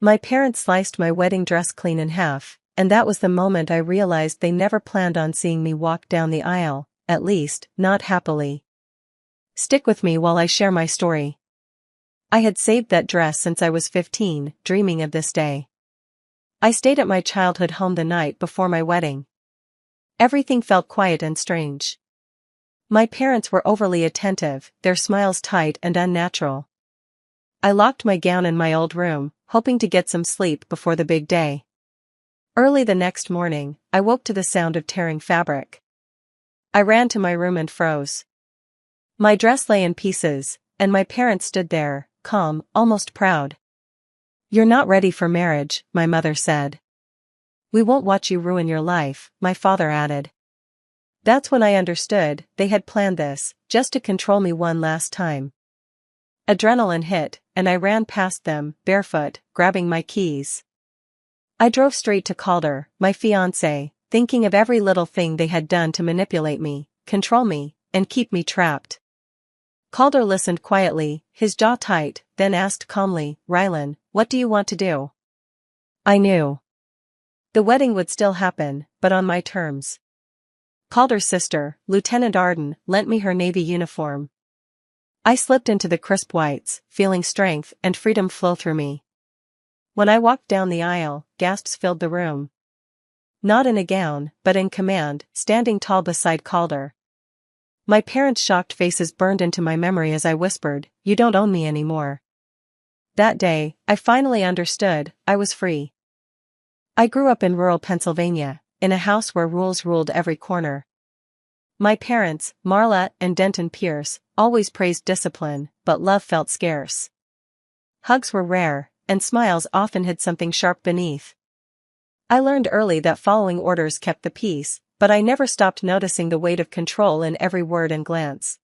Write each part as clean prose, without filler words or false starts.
My parents sliced my wedding dress clean in half, and that was the moment I realized they never planned on seeing me walk down the aisle, at least, not happily. Stick with me while I share my story. I had saved that dress since I was 15, dreaming of this day. I stayed at my childhood home the night before my wedding. Everything felt quiet and strange. My parents were overly attentive, their smiles tight and unnatural. I locked my gown in my old room, hoping to get some sleep before the big day. Early the next morning, I woke to the sound of tearing fabric. I ran to my room and froze. My dress lay in pieces, and my parents stood there, calm, almost proud. "You're not ready for marriage," my mother said. "We won't watch you ruin your life," my father added. That's when I understood, they had planned this, just to control me one last time. Adrenaline hit, and I ran past them, barefoot, grabbing my keys. I drove straight to Calder, my fiancé, thinking of every little thing they had done to manipulate me, control me, and keep me trapped. Calder listened quietly, his jaw tight, then asked calmly, "Rylan, what do you want to do?" I knew. The wedding would still happen, but on my terms. Calder's sister, Lieutenant Arden, lent me her Navy uniform. I slipped into the crisp whites, feeling strength and freedom flow through me. When I walked down the aisle, gasps filled the room. Not in a gown, but in command, standing tall beside Calder. My parents' shocked faces burned into my memory as I whispered, "You don't own me anymore." That day, I finally understood, I was free. I grew up in rural Pennsylvania, in a house where rules ruled every corner. My parents, Marla and Denton Pierce, always praised discipline, but love felt scarce. Hugs were rare, and smiles often hid something sharp beneath. I learned early that following orders kept the peace, but I never stopped noticing the weight of control in every word and glance.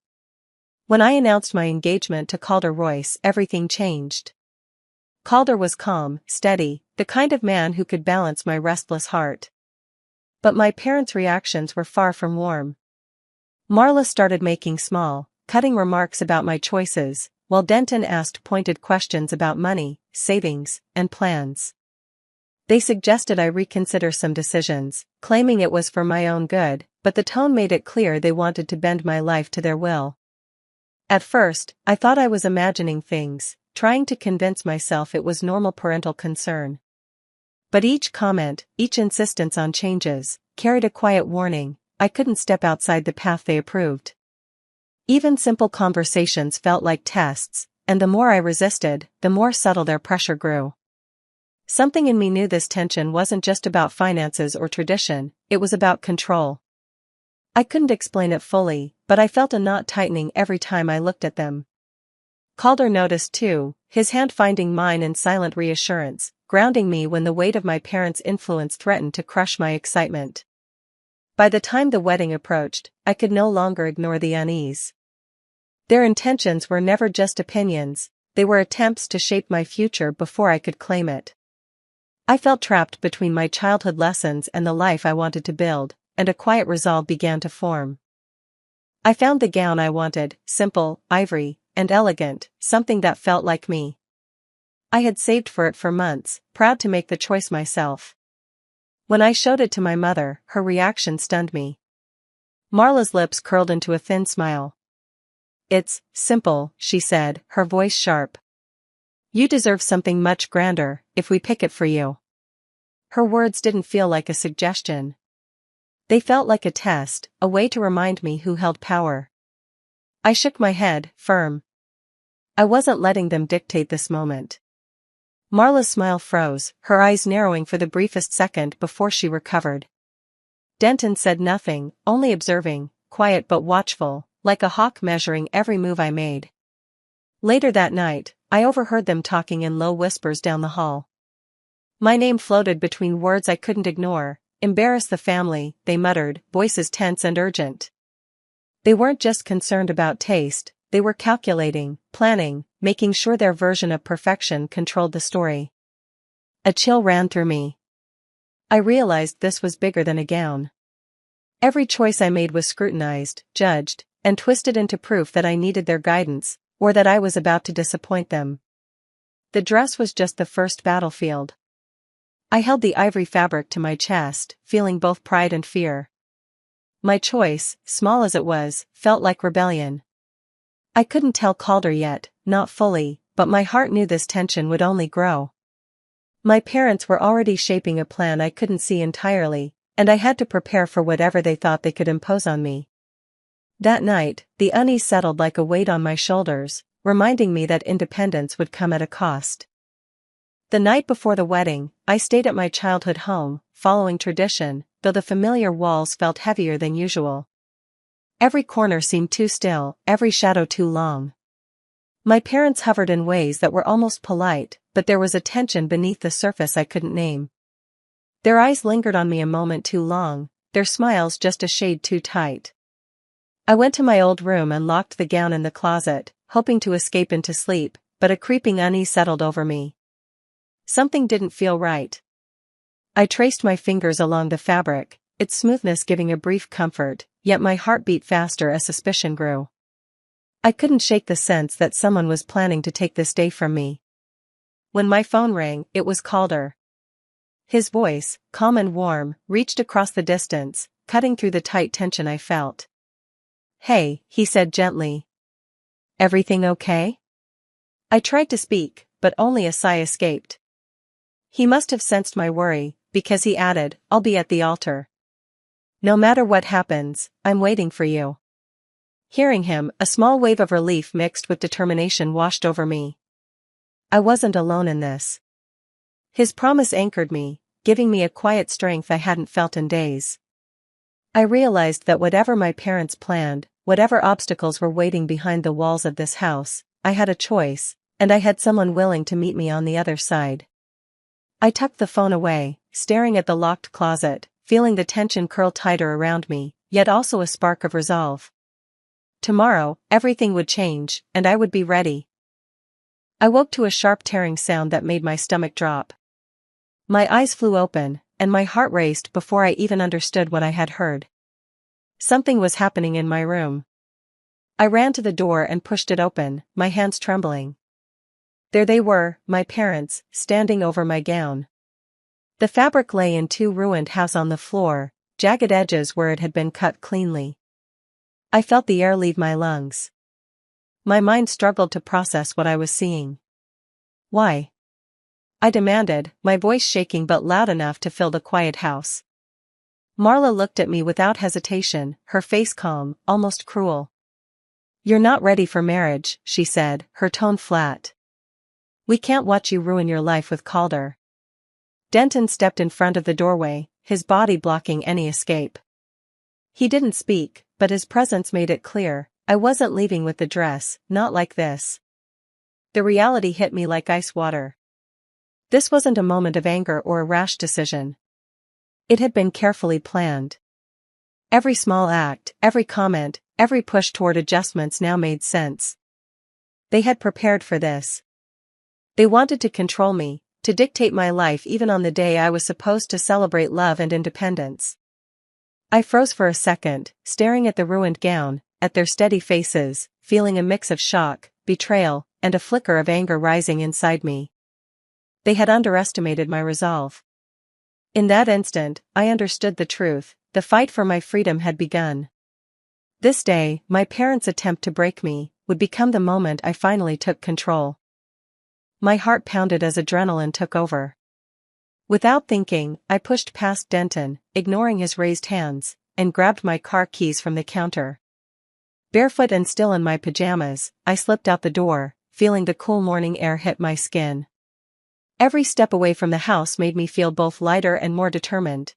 When I announced my engagement to Calder Royce, everything changed. Calder was calm, steady, the kind of man who could balance my restless heart. But my parents' reactions were far from warm. Marla started making small, cutting remarks about my choices, while Denton asked pointed questions about money, savings, and plans. They suggested I reconsider some decisions, claiming it was for my own good, but the tone made it clear they wanted to bend my life to their will. At first, I thought I was imagining things, trying to convince myself it was normal parental concern. But each comment, each insistence on changes, carried a quiet warning, I couldn't step outside the path they approved. Even simple conversations felt like tests, and the more I resisted, the more subtle their pressure grew. Something in me knew this tension wasn't just about finances or tradition, it was about control. I couldn't explain it fully, but I felt a knot tightening every time I looked at them. Calder noticed too, his hand finding mine in silent reassurance, grounding me when the weight of my parents' influence threatened to crush my excitement. By the time the wedding approached, I could no longer ignore the unease. Their intentions were never just opinions, they were attempts to shape my future before I could claim it. I felt trapped between my childhood lessons and the life I wanted to build, and a quiet resolve began to form. I found the gown I wanted, simple, ivory, and elegant, something that felt like me. I had saved for it for months, proud to make the choice myself. When I showed it to my mother, her reaction stunned me. Marla's lips curled into a thin smile. "It's simple," she said, her voice sharp. "You deserve something much grander, if we pick it for you." Her words didn't feel like a suggestion. They felt like a test, a way to remind me who held power. I shook my head, firm. I wasn't letting them dictate this moment. Marla's smile froze, her eyes narrowing for the briefest second before she recovered. Denton said nothing, only observing, quiet but watchful, like a hawk measuring every move I made. Later that night, I overheard them talking in low whispers down the hall. My name floated between words I couldn't ignore. "Embarrass the family," they muttered, voices tense and urgent. They weren't just concerned about taste, they were calculating, planning, making sure their version of perfection controlled the story. A chill ran through me. I realized this was bigger than a gown. Every choice I made was scrutinized, judged, and twisted into proof that I needed their guidance, or that I was about to disappoint them. The dress was just the first battlefield. I held the ivory fabric to my chest, feeling both pride and fear. My choice, small as it was, felt like rebellion. I couldn't tell Calder yet, not fully, but my heart knew this tension would only grow. My parents were already shaping a plan I couldn't see entirely, and I had to prepare for whatever they thought they could impose on me. That night, the unease settled like a weight on my shoulders, reminding me that independence would come at a cost. The night before the wedding, I stayed at my childhood home, following tradition, though the familiar walls felt heavier than usual. Every corner seemed too still, every shadow too long. My parents hovered in ways that were almost polite, but there was a tension beneath the surface I couldn't name. Their eyes lingered on me a moment too long, their smiles just a shade too tight. I went to my old room and locked the gown in the closet, hoping to escape into sleep, but a creeping unease settled over me. Something didn't feel right. I traced my fingers along the fabric, its smoothness giving a brief comfort, yet my heart beat faster as suspicion grew. I couldn't shake the sense that someone was planning to take this day from me. When my phone rang, it was Calder. His voice, calm and warm, reached across the distance, cutting through the tight tension I felt. "Hey," he said gently. "Everything okay?" I tried to speak, but only a sigh escaped. He must have sensed my worry, because he added, "I'll be at the altar. No matter what happens, I'm waiting for you." Hearing him, a small wave of relief mixed with determination washed over me. I wasn't alone in this. His promise anchored me, giving me a quiet strength I hadn't felt in days. I realized that whatever my parents planned, whatever obstacles were waiting behind the walls of this house, I had a choice, and I had someone willing to meet me on the other side. I tucked the phone away, staring at the locked closet, feeling the tension curl tighter around me, yet also a spark of resolve. Tomorrow, everything would change, and I would be ready. I woke to a sharp tearing sound that made my stomach drop. My eyes flew open, and my heart raced before I even understood what I had heard. Something was happening in my room. I ran to the door and pushed it open, my hands trembling. There they were, my parents, standing over my gown. The fabric lay in two ruined halves on the floor, jagged edges where it had been cut cleanly. I felt the air leave my lungs. My mind struggled to process what I was seeing. "Why?" I demanded, my voice shaking but loud enough to fill the quiet house. Marla looked at me without hesitation, her face calm, almost cruel. "You're not ready for marriage," she said, her tone flat. "We can't watch you ruin your life with Calder." Denton stepped in front of the doorway, his body blocking any escape. He didn't speak, but his presence made it clear, I wasn't leaving with the dress, not like this. The reality hit me like ice water. This wasn't a moment of anger or a rash decision. It had been carefully planned. Every small act, every comment, every push toward adjustments now made sense. They had prepared for this. They wanted to control me, to dictate my life even on the day I was supposed to celebrate love and independence. I froze for a second, staring at the ruined gown, at their steady faces, feeling a mix of shock, betrayal, and a flicker of anger rising inside me. They had underestimated my resolve. In that instant, I understood the truth, the fight for my freedom had begun. This day, my parents' attempt to break me, would become the moment I finally took control. My heart pounded as adrenaline took over. Without thinking, I pushed past Denton, ignoring his raised hands, and grabbed my car keys from the counter. Barefoot and still in my pajamas, I slipped out the door, feeling the cool morning air hit my skin. Every step away from the house made me feel both lighter and more determined.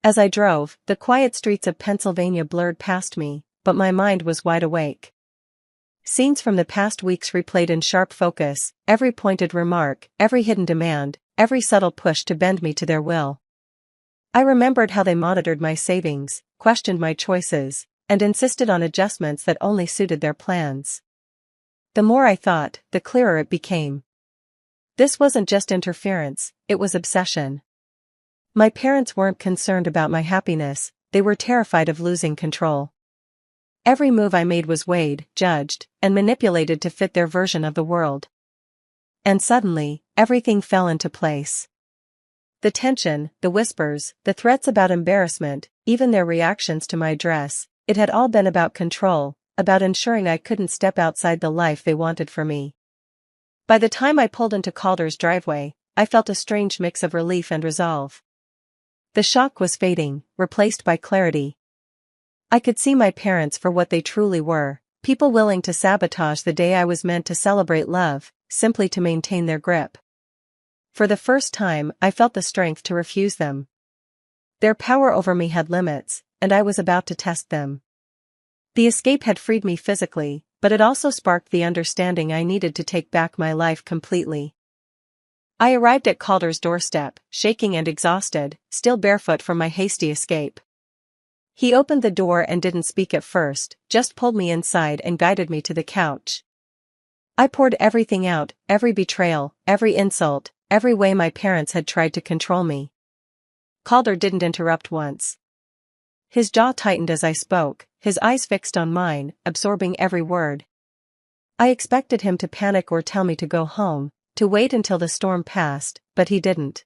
As I drove, the quiet streets of Pennsylvania blurred past me, but my mind was wide awake. Scenes from the past weeks replayed in sharp focus, every pointed remark, every hidden demand, every subtle push to bend me to their will. I remembered how they monitored my savings, questioned my choices, and insisted on adjustments that only suited their plans. The more I thought, the clearer it became. This wasn't just interference, it was obsession. My parents weren't concerned about my happiness, they were terrified of losing control. Every move I made was weighed, judged, and manipulated to fit their version of the world. And suddenly, everything fell into place. The tension, the whispers, the threats about embarrassment, even their reactions to my dress, it had all been about control, about ensuring I couldn't step outside the life they wanted for me. By the time I pulled into Calder's driveway, I felt a strange mix of relief and resolve. The shock was fading, replaced by clarity. I could see my parents for what they truly were, people willing to sabotage the day I was meant to celebrate love, simply to maintain their grip. For the first time, I felt the strength to refuse them. Their power over me had limits, and I was about to test them. The escape had freed me physically, but it also sparked the understanding I needed to take back my life completely. I arrived at Calder's doorstep, shaking and exhausted, still barefoot from my hasty escape. He opened the door and didn't speak at first, just pulled me inside and guided me to the couch. I poured everything out, every betrayal, every insult, every way my parents had tried to control me. Calder didn't interrupt once. His jaw tightened as I spoke, his eyes fixed on mine, absorbing every word. I expected him to panic or tell me to go home, to wait until the storm passed, but he didn't.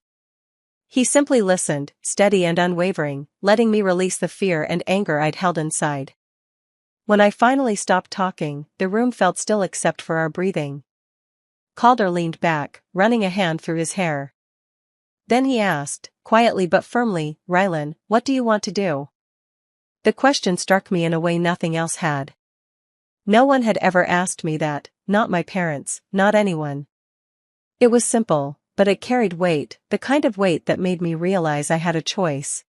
He simply listened, steady and unwavering, letting me release the fear and anger I'd held inside. When I finally stopped talking, the room felt still except for our breathing. Calder leaned back, running a hand through his hair. Then he asked, quietly but firmly, "Rylan, what do you want to do?" The question struck me in a way nothing else had. No one had ever asked me that, not my parents, not anyone. It was simple, but it carried weight, the kind of weight that made me realize I had a choice.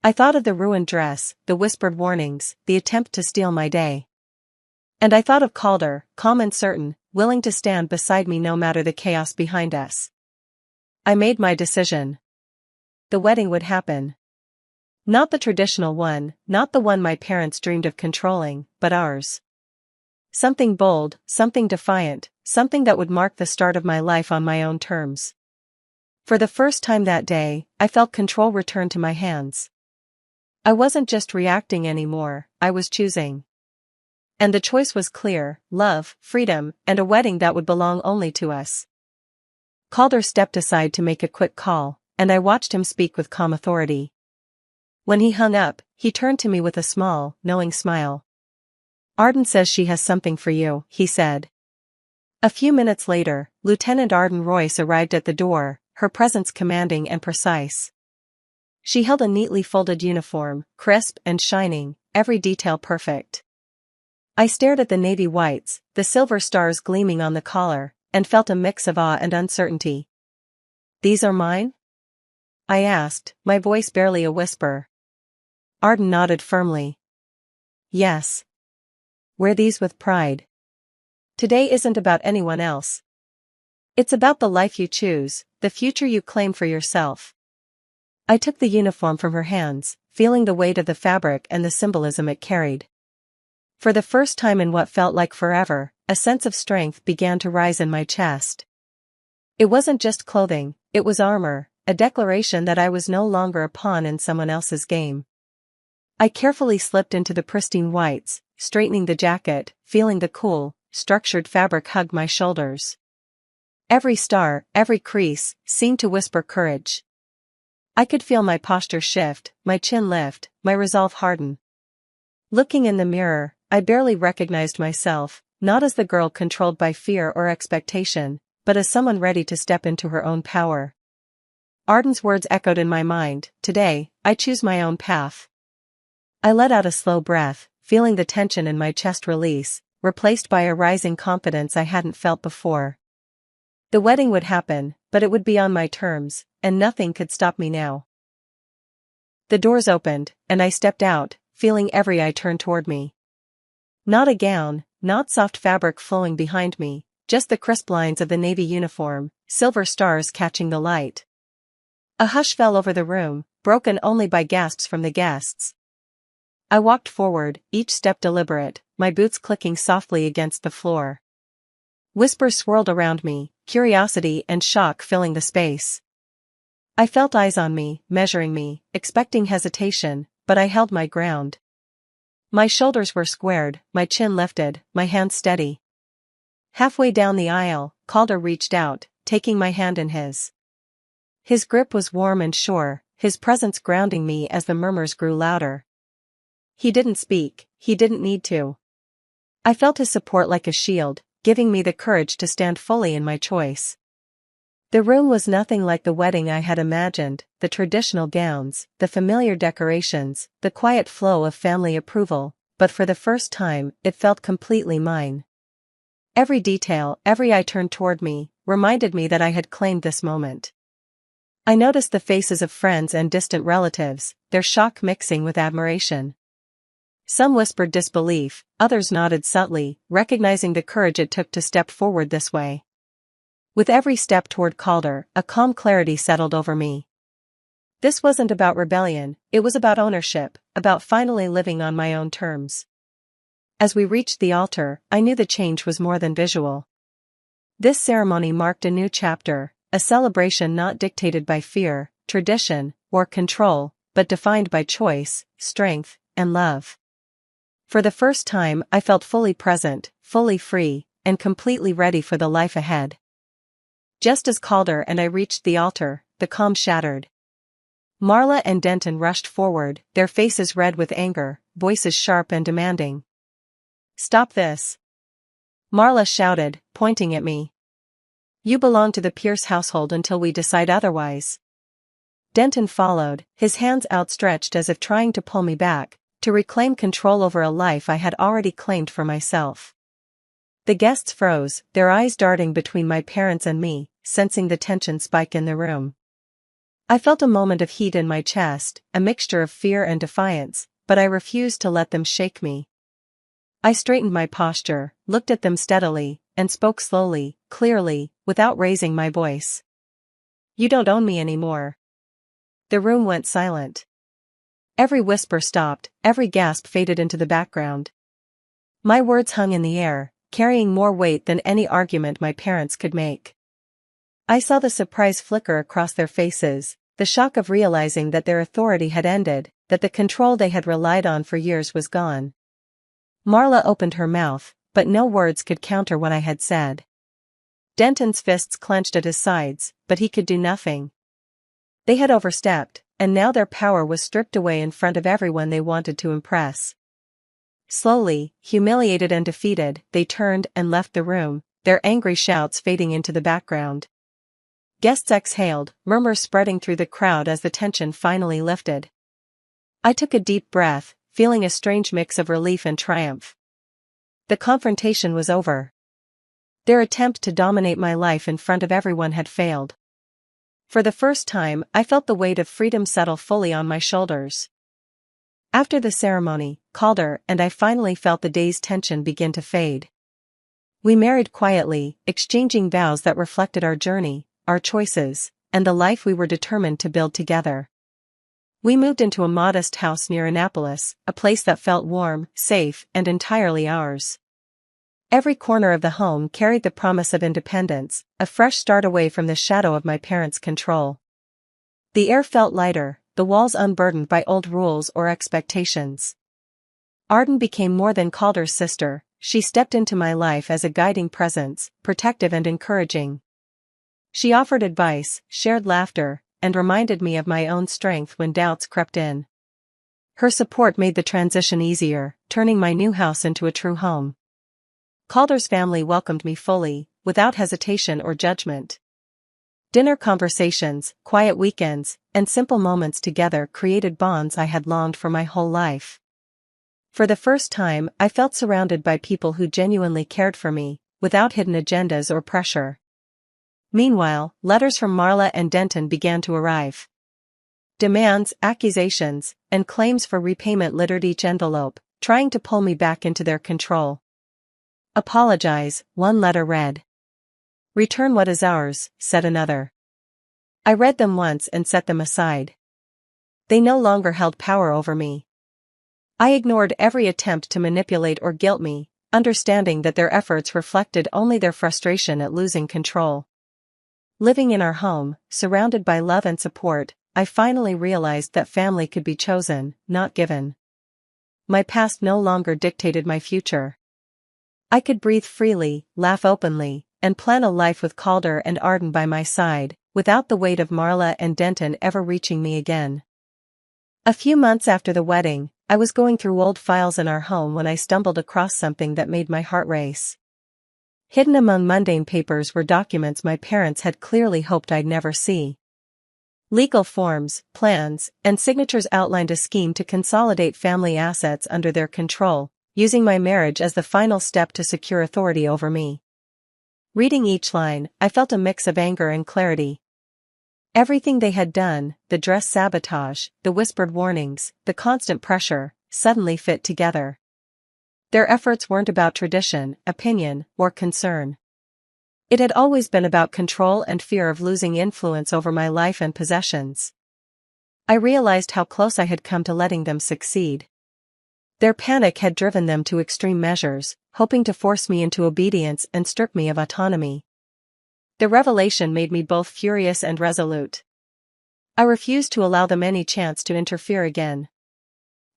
I thought of the ruined dress, the whispered warnings, the attempt to steal my day. And I thought of Calder, calm and certain, willing to stand beside me no matter the chaos behind us. I made my decision. The wedding would happen. Not the traditional one, not the one my parents dreamed of controlling, but ours. Something bold, something defiant, something that would mark the start of my life on my own terms. For the first time that day, I felt control return to my hands. I wasn't just reacting anymore, I was choosing. And the choice was clear: love, freedom, and a wedding that would belong only to us. Calder stepped aside to make a quick call, and I watched him speak with calm authority. When he hung up, he turned to me with a small, knowing smile. "Arden says she has something for you," he said. A few minutes later, Lieutenant Arden Royce arrived at the door, her presence commanding and precise. She held a neatly folded uniform, crisp and shining, every detail perfect. I stared at the navy whites, the silver stars gleaming on the collar, and felt a mix of awe and uncertainty. "These are mine?" I asked, my voice barely a whisper. Arden nodded firmly. "Yes. Wear these with pride. Today isn't about anyone else. It's about the life you choose, the future you claim for yourself." I took the uniform from her hands, feeling the weight of the fabric and the symbolism it carried. For the first time in what felt like forever, a sense of strength began to rise in my chest. It wasn't just clothing, it was armor, a declaration that I was no longer a pawn in someone else's game. I carefully slipped into the pristine whites, straightening the jacket, feeling the cool, structured fabric hug my shoulders. Every star, every crease, seemed to whisper courage. I could feel my posture shift, my chin lift, my resolve harden. Looking in the mirror, I barely recognized myself, not as the girl controlled by fear or expectation, but as someone ready to step into her own power. Arden's words echoed in my mind: "Today, I choose my own path." I let out a slow breath, feeling the tension in my chest release, replaced by a rising confidence I hadn't felt before. The wedding would happen, but it would be on my terms, and nothing could stop me now. The doors opened, and I stepped out, feeling every eye turn toward me. Not a gown, not soft fabric flowing behind me, just the crisp lines of the navy uniform, silver stars catching the light. A hush fell over the room, broken only by gasps from the guests. I walked forward, each step deliberate, my boots clicking softly against the floor. Whispers swirled around me, curiosity and shock filling the space. I felt eyes on me, measuring me, expecting hesitation, but I held my ground. My shoulders were squared, my chin lifted, my hands steady. Halfway down the aisle, Calder reached out, taking my hand in his. His grip was warm and sure, his presence grounding me as the murmurs grew louder. He didn't speak, he didn't need to. I felt his support like a shield, giving me the courage to stand fully in my choice. The room was nothing like the wedding I had imagined, the traditional gowns, the familiar decorations, the quiet flow of family approval, but for the first time, it felt completely mine. Every detail, every eye turned toward me, reminded me that I had claimed this moment. I noticed the faces of friends and distant relatives, their shock mixing with admiration. Some whispered disbelief, others nodded subtly, recognizing the courage it took to step forward this way. With every step toward Calder, a calm clarity settled over me. This wasn't about rebellion, it was about ownership, about finally living on my own terms. As we reached the altar, I knew the change was more than visual. This ceremony marked a new chapter, a celebration not dictated by fear, tradition, or control, but defined by choice, strength, and love. For the first time, I felt fully present, fully free, and completely ready for the life ahead. Just as Calder and I reached the altar, the calm shattered. Marla and Denton rushed forward, their faces red with anger, voices sharp and demanding. "Stop this!" Marla shouted, pointing at me. "You belong to the Pierce household until we decide otherwise." Denton followed, his hands outstretched as if trying to pull me back, to reclaim control over a life I had already claimed for myself. The guests froze, their eyes darting between my parents and me, sensing the tension spike in the room. I felt a moment of heat in my chest, a mixture of fear and defiance, but I refused to let them shake me. I straightened my posture, looked at them steadily, and spoke slowly, clearly, without raising my voice. "You don't own me anymore." The room went silent. Every whisper stopped, every gasp faded into the background. My words hung in the air, carrying more weight than any argument my parents could make. I saw the surprise flicker across their faces, the shock of realizing that their authority had ended, that the control they had relied on for years was gone. Marla opened her mouth, but no words could counter what I had said. Denton's fists clenched at his sides, but he could do nothing. They had overstepped, and now their power was stripped away in front of everyone they wanted to impress. Slowly, humiliated and defeated, they turned and left the room, their angry shouts fading into the background. Guests exhaled, murmurs spreading through the crowd as the tension finally lifted. I took a deep breath, feeling a strange mix of relief and triumph. The confrontation was over. Their attempt to dominate my life in front of everyone had failed. For the first time, I felt the weight of freedom settle fully on my shoulders. After the ceremony, Calder and I finally felt the day's tension begin to fade. We married quietly, exchanging vows that reflected our journey, our choices, and the life we were determined to build together. We moved into a modest house near Annapolis, a place that felt warm, safe, and entirely ours. Every corner of the home carried the promise of independence, a fresh start away from the shadow of my parents' control. The air felt lighter, the walls unburdened by old rules or expectations. Arden became more than Calder's sister, she stepped into my life as a guiding presence, protective and encouraging. She offered advice, shared laughter, and reminded me of my own strength when doubts crept in. Her support made the transition easier, turning my new house into a true home. Calder's family welcomed me fully, without hesitation or judgment. Dinner conversations, quiet weekends, and simple moments together created bonds I had longed for my whole life. For the first time, I felt surrounded by people who genuinely cared for me, without hidden agendas or pressure. Meanwhile, letters from Marla and Denton began to arrive. Demands, accusations, and claims for repayment littered each envelope, trying to pull me back into their control. "Apologize," one letter read. "Return what is ours," said another. I read them once and set them aside. They no longer held power over me. I ignored every attempt to manipulate or guilt me, understanding that their efforts reflected only their frustration at losing control. Living in our home, surrounded by love and support, I finally realized that family could be chosen, not given. My past no longer dictated my future. I could breathe freely, laugh openly, and plan a life with Calder and Arden by my side, without the weight of Marla and Denton ever reaching me again. A few months after the wedding, I was going through old files in our home when I stumbled across something that made my heart race. Hidden among mundane papers were documents my parents had clearly hoped I'd never see. Legal forms, plans, and signatures outlined a scheme to consolidate family assets under their control, using my marriage as the final step to secure authority over me. Reading each line, I felt a mix of anger and clarity. Everything they had done, the dress sabotage, the whispered warnings, the constant pressure, suddenly fit together. Their efforts weren't about tradition, opinion, or concern. It had always been about control and fear of losing influence over my life and possessions. I realized how close I had come to letting them succeed. Their panic had driven them to extreme measures, hoping to force me into obedience and strip me of autonomy. The revelation made me both furious and resolute. I refused to allow them any chance to interfere again.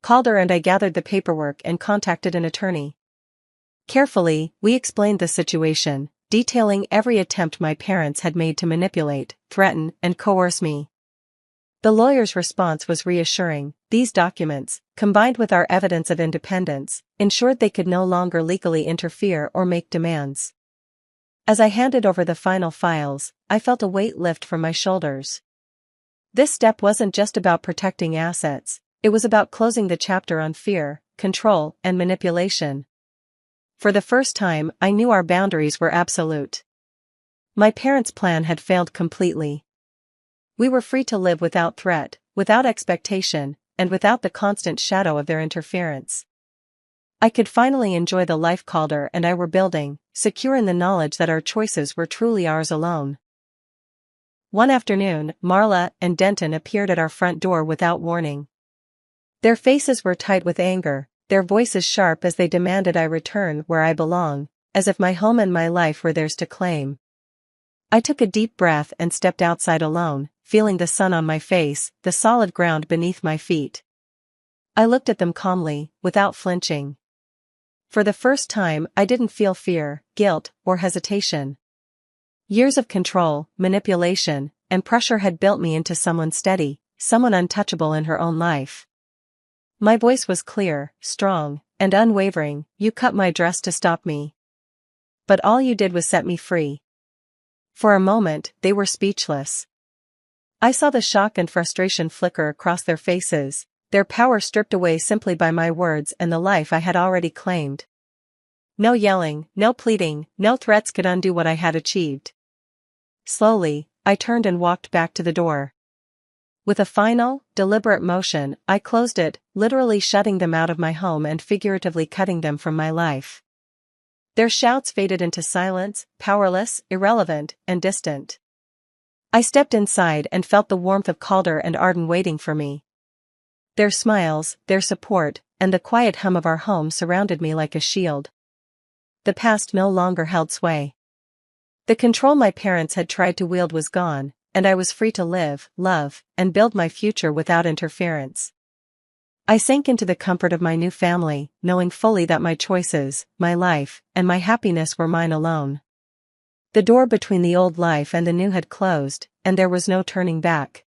Calder and I gathered the paperwork and contacted an attorney. Carefully, we explained the situation, detailing every attempt my parents had made to manipulate, threaten, and coerce me. The lawyer's response was reassuring. These documents, combined with our evidence of independence, ensured they could no longer legally interfere or make demands. As I handed over the final files, I felt a weight lift from my shoulders. This step wasn't just about protecting assets, it was about closing the chapter on fear, control, and manipulation. For the first time, I knew our boundaries were absolute. My parents' plan had failed completely. We were free to live without threat, without expectation, and without the constant shadow of their interference. I could finally enjoy the life Calder and I were building, secure in the knowledge that our choices were truly ours alone. One afternoon, Marla and Denton appeared at our front door without warning. Their faces were tight with anger, their voices sharp as they demanded I return where I belong, as if my home and my life were theirs to claim. I took a deep breath and stepped outside alone, feeling the sun on my face, the solid ground beneath my feet. I looked at them calmly, without flinching. For the first time, I didn't feel fear, guilt, or hesitation. Years of control, manipulation, and pressure had built me into someone steady, someone untouchable in her own life. My voice was clear, strong, and unwavering. You cut my dress to stop me. But all you did was set me free. For a moment, they were speechless. I saw the shock and frustration flicker across their faces, their power stripped away simply by my words and the life I had already claimed. No yelling, no pleading, no threats could undo what I had achieved. Slowly, I turned and walked back to the door. With a final, deliberate motion, I closed it, literally shutting them out of my home and figuratively cutting them from my life. Their shouts faded into silence, powerless, irrelevant, and distant. I stepped inside and felt the warmth of Calder and Arden waiting for me. Their smiles, their support, and the quiet hum of our home surrounded me like a shield. The past no longer held sway. The control my parents had tried to wield was gone, and I was free to live, love, and build my future without interference. I sank into the comfort of my new family, knowing fully that my choices, my life, and my happiness were mine alone. The door between the old life and the new had closed, and there was no turning back.